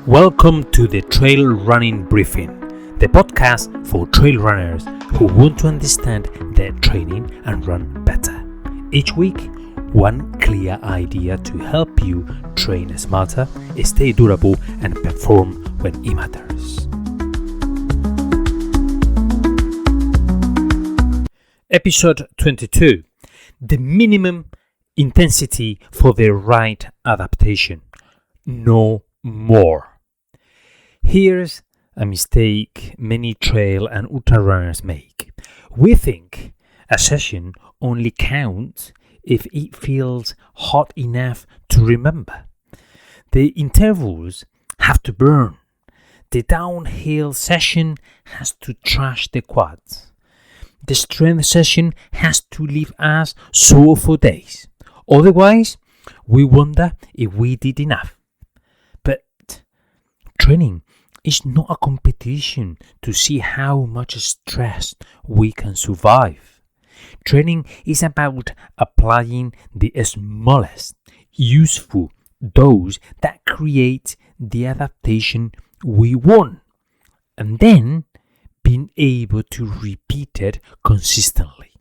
Welcome to the Trail Running Briefing, the podcast for trail runners who want to understand their training and run better. Each week, one clear idea to help you train smarter, stay durable, and perform when it matters. Episode 22: The minimum intensity for the right adaptation. No more. Here's a mistake many trail and ultra runners make. We think a session only counts if it feels hot enough to remember. The intervals have to burn. The downhill session has to trash the quads. The strength session has to leave us sore for days. Otherwise, we wonder if we did enough. But training is not a competition to see how much stress we can survive. Training is about applying the smallest useful dose that creates the adaptation we want, and then being able to repeat it consistently.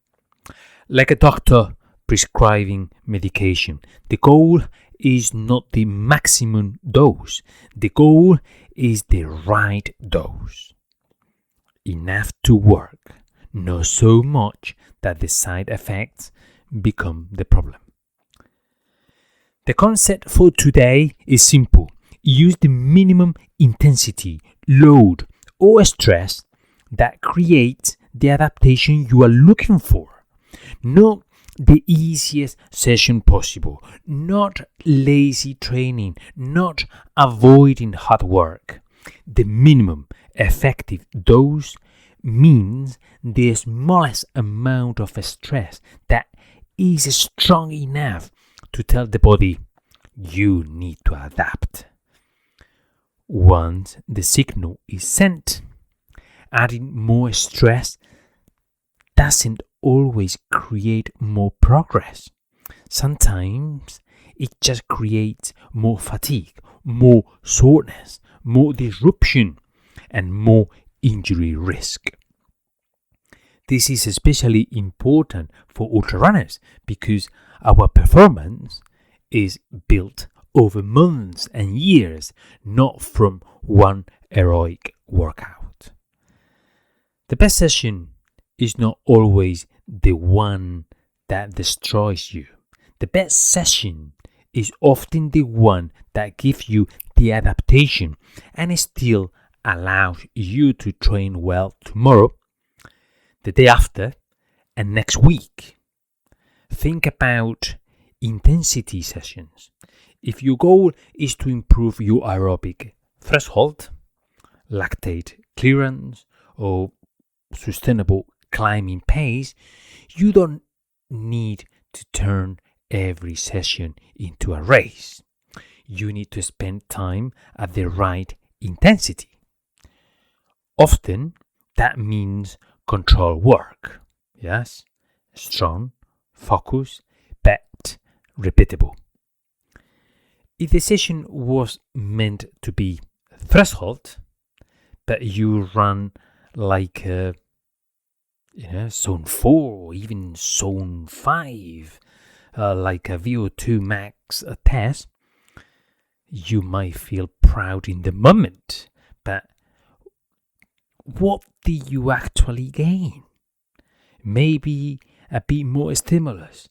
Like a doctor prescribing medication, the goal is not the maximum dose. The goal is the right dose. Enough to work, not so much that the side effects become the problem. The concept for today is simple. Use the minimum intensity, load, or stress that creates the adaptation you are looking for. Not the easiest session possible, not lazy training, not avoiding hard work. The minimum effective dose means the smallest amount of stress that is strong enough to tell the body you need to adapt. Once the signal is sent, adding more stress doesn't always create more progress. Sometimes it just creates more fatigue, more soreness, more disruption, and more injury risk. This is especially important for ultra runners because our performance is built over months and years, not from one heroic workout. The best session is not always the one that destroys you. The best session is often the one that gives you the adaptation and still allows you to train well tomorrow, the day after, and next week. Think about intensity sessions. If your goal is to improve your aerobic threshold, lactate clearance, or sustainable climbing pace, you don't need to turn every session into a race. You need to spend time at the right intensity. Often that means control work. Yes, strong, focused, but repeatable. If the session was meant to be threshold, but you run like a zone 4 or even zone 5, like a VO2 max test, you might feel proud in the moment, but what did you actually gain? Maybe a bit more stimulus,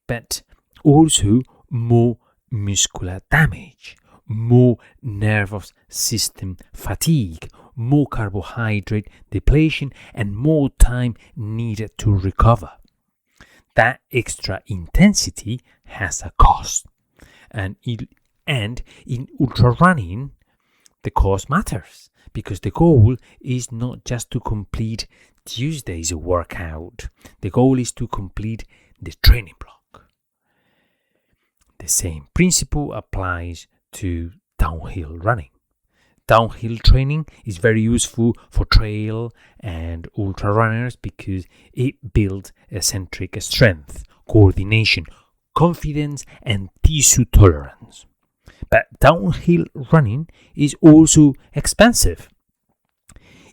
but also more muscular damage, more nervous system fatigue, more carbohydrate depletion, and more time needed to recover. That extra intensity has a cost. And in ultra running, the cost matters because the goal is not just to complete Tuesday's workout. The goal is to complete the training block. The same principle applies to downhill running. Downhill training is very useful for trail and ultra runners because it builds eccentric strength, coordination, confidence, and tissue tolerance. But downhill running is also expensive.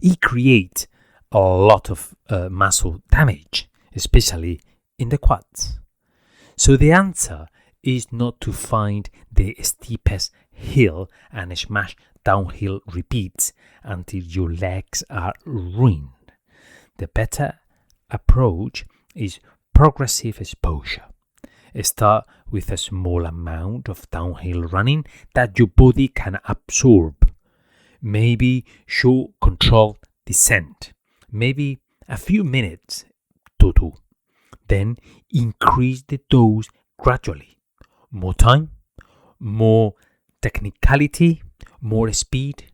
It creates a lot of muscle damage, especially in the quads. So the answer is not to find the steepest hill and smash downhill repeats until your legs are ruined. The better approach is progressive exposure. Start with a small amount of downhill running that your body can absorb. Maybe short controlled descent, maybe a few minutes total. Then increase the dose gradually. More time, more technicality, more speed,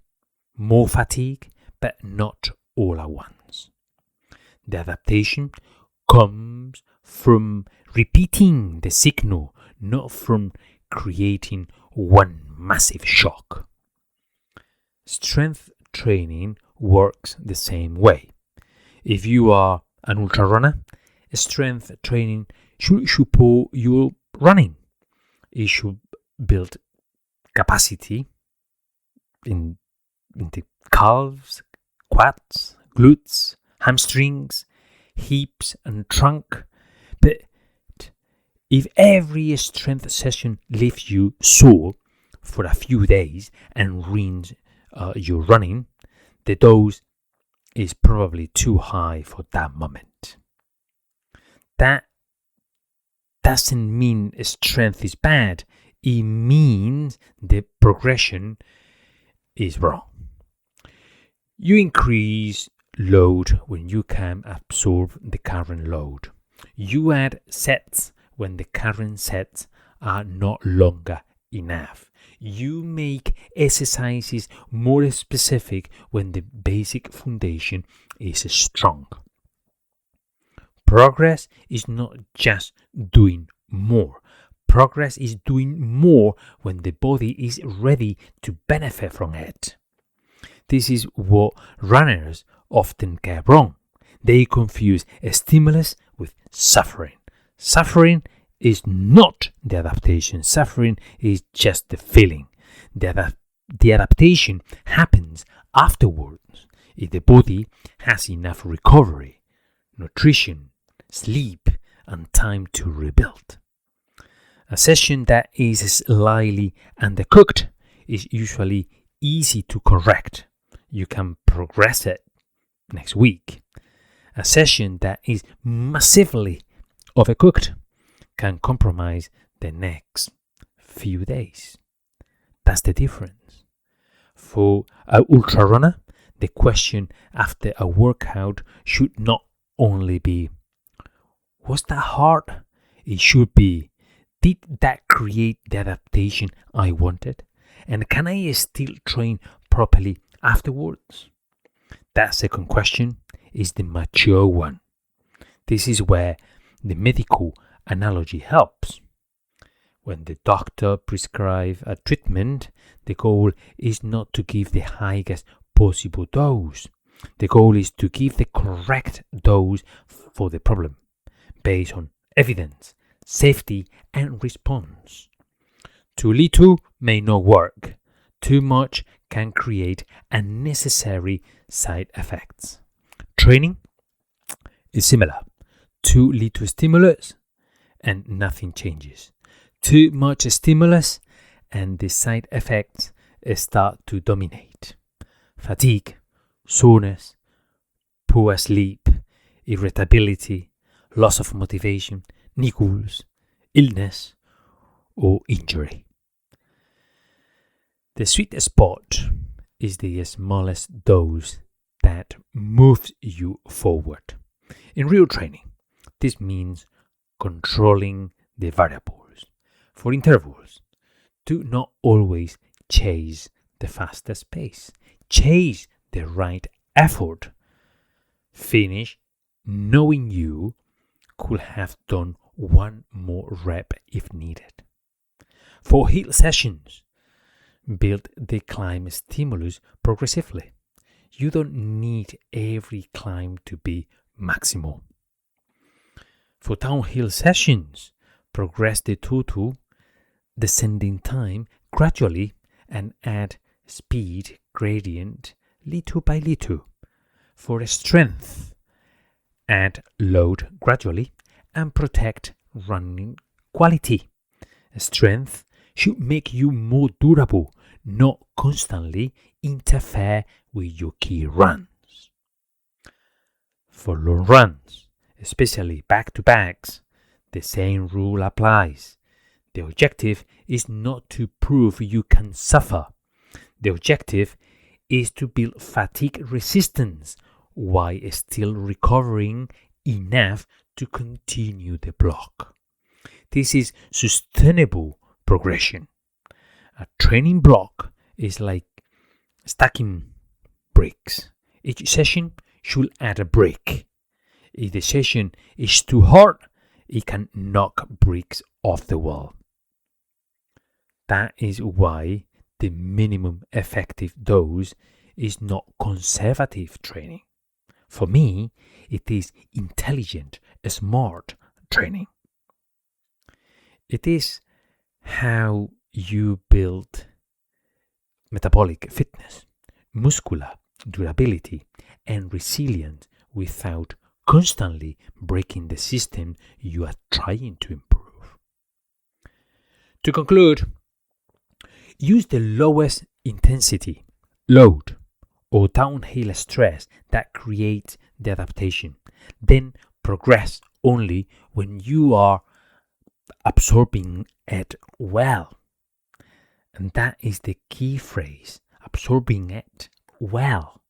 more fatigue, but not all at once. The adaptation comes from repeating the signal, not from creating one massive shock. Strength training works the same way. If you are an ultra runner, strength training should support your running. It should build capacity in the calves, quads, glutes, hamstrings, hips and trunk. But if every strength session leaves you sore for a few days and ruins your running, the dose is probably too high for that moment. That doesn't mean strength is bad. It means the progression is wrong. You increase load when you can absorb the current load. You add sets when the current sets are not longer enough. You make exercises more specific when the basic foundation is strong. Progress is not just doing more. Progress is doing more when the body is ready to benefit from it. This is what runners often get wrong. They confuse a stimulus with suffering. Suffering is not the adaptation. Suffering is just the feeling. The adaptation happens afterwards if the body has enough recovery, nutrition, sleep, and time to rebuild. A session that is slightly undercooked is usually easy to correct. You can progress it next week. A session that is massively overcooked can compromise the next few days. That's the difference. For an ultra runner, the question after a workout should not only be, was that hard? It should be, did that create the adaptation I wanted? And can I still train properly afterwards? That second question is the mature one. This is where the medical analogy helps. When the doctor prescribes a treatment, the goal is not to give the highest possible dose. The goal is to give the correct dose for the problem, based on evidence, safety, and response. Too little may not work. Too much can create unnecessary side effects. Training is similar. Too little stimulus and nothing changes. Too much stimulus and the side effects start to dominate. Fatigue, soreness, poor sleep, irritability, loss of motivation, niggles, illness, or injury. The sweet spot is the smallest dose that moves you forward. In real training, this means controlling the variables. For intervals, do not always chase the fastest pace. Chase the right effort. Finish knowing you could have done one more rep if needed. For hill sessions, build the climb stimulus progressively. You don't need every climb to be maximal. For downhill sessions, progress the total descending time gradually and add speed gradient little by little. For strength, add load gradually and protect running quality. Strength should make you more durable, not constantly interfere with your key runs. For long runs, especially back-to-backs, the same rule applies. The objective is not to prove you can suffer. The objective is to build fatigue resistance while still recovering enough to continue the block. This is sustainable progression. A training block is like stacking bricks. Each session should add a brick. If the session is too hard, it can knock bricks off the wall. That is why the minimum effective dose is not conservative training. For me, it is intelligent, smart training. It is how you build metabolic fitness, muscular durability, and resilience without constantly breaking the system you are trying to improve. To conclude, use the lowest intensity, load, or downhill stress that creates the adaptation. Then progress only when you are absorbing it well. And that is the key phrase, absorbing it well.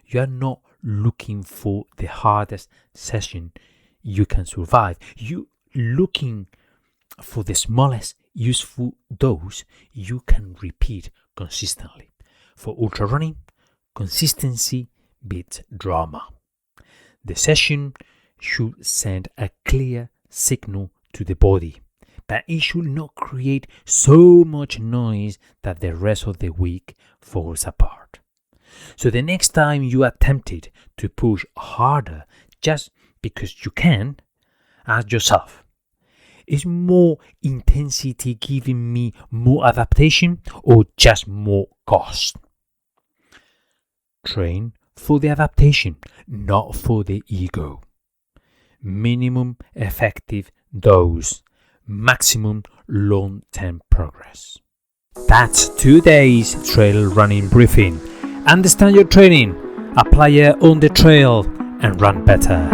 You are not looking for the hardest session you can survive. You looking for the smallest useful dose you can repeat consistently. For ultra running, consistency beats drama. The session should send a clear signal to the body, but it should not create so much noise that the rest of the week falls apart. So the next time you are tempted to push harder just because you can, ask yourself, is more intensity giving me more adaptation or just more cost? Train for the adaptation, not for the ego. Minimum effective dose, maximum long-term progress. That's today's trail running briefing. Understand your training, apply it on the trail, and run better.